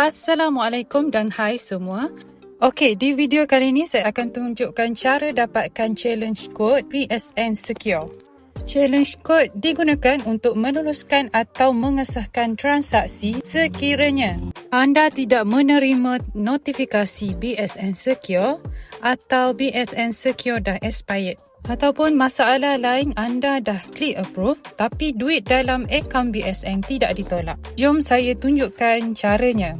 Assalamualaikum dan hai semua. Okey, di video kali ini saya akan tunjukkan cara dapatkan challenge code BSNsecure. Challenge code digunakan untuk meluluskan atau mengesahkan transaksi sekiranya anda tidak menerima notifikasi BSNsecure atau BSNsecure dah expired. Ataupun masalah lain anda dah klik approve tapi duit dalam akaun BSN tidak ditolak. Jom saya tunjukkan caranya.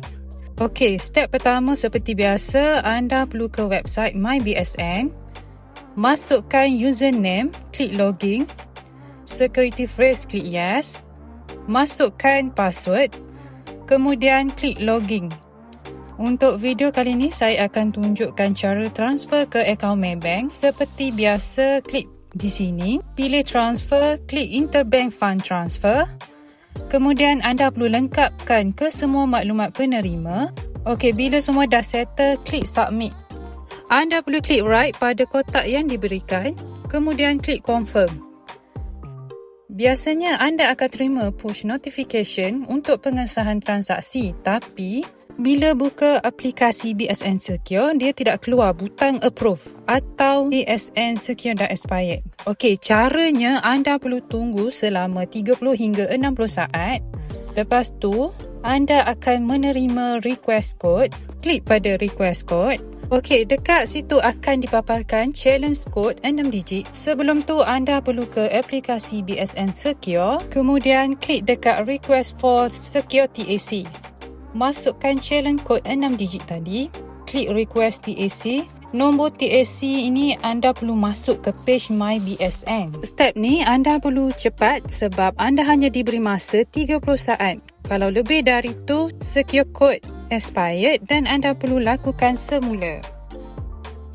Okey, step pertama seperti biasa, anda perlu ke website Mybsn. Masukkan username, klik login. Security phrase, klik yes. Masukkan password. Kemudian klik login. Untuk video kali ini, saya akan tunjukkan cara transfer ke akaun Maybank. Seperti biasa, klik di sini. Pilih transfer, klik interbank fund transfer. Kemudian anda perlu lengkapkan ke semua maklumat penerima. Okey, bila semua dah settle, klik submit. Anda perlu klik right pada kotak yang diberikan. Kemudian klik confirm. Biasanya anda akan terima push notification untuk pengesahan transaksi, tapi bila buka aplikasi BSNsecure, dia tidak keluar butang approve atau BSNsecure dah expired. Okey, caranya anda perlu tunggu selama 30 hingga 60 saat. Lepas tu, anda akan menerima request code. Klik pada request code. Okey, dekat situ akan dipaparkan challenge code 6 digit. Sebelum tu, anda perlu ke aplikasi BSNsecure. Kemudian klik dekat request for secure TAC. Masukkan challenge code 6 digit tadi. Klik request TAC. Nombor TAC ini anda perlu masuk ke page MyBSN. Step ni anda perlu cepat sebab anda hanya diberi masa 30 saat. Kalau lebih dari itu, secure code expired dan anda perlu lakukan semula.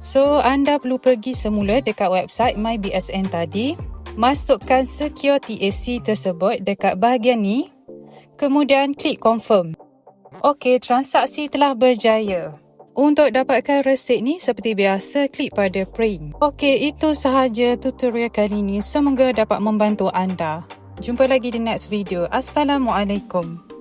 So, anda perlu pergi semula dekat website MyBSN tadi. Masukkan secure TAC tersebut dekat bahagian ni. Kemudian klik confirm. Okey, transaksi telah berjaya. Untuk dapatkan resip ni, seperti biasa, klik pada print. Okey, itu sahaja tutorial kali ini. Semoga dapat membantu anda. Jumpa lagi di next video. Assalamualaikum.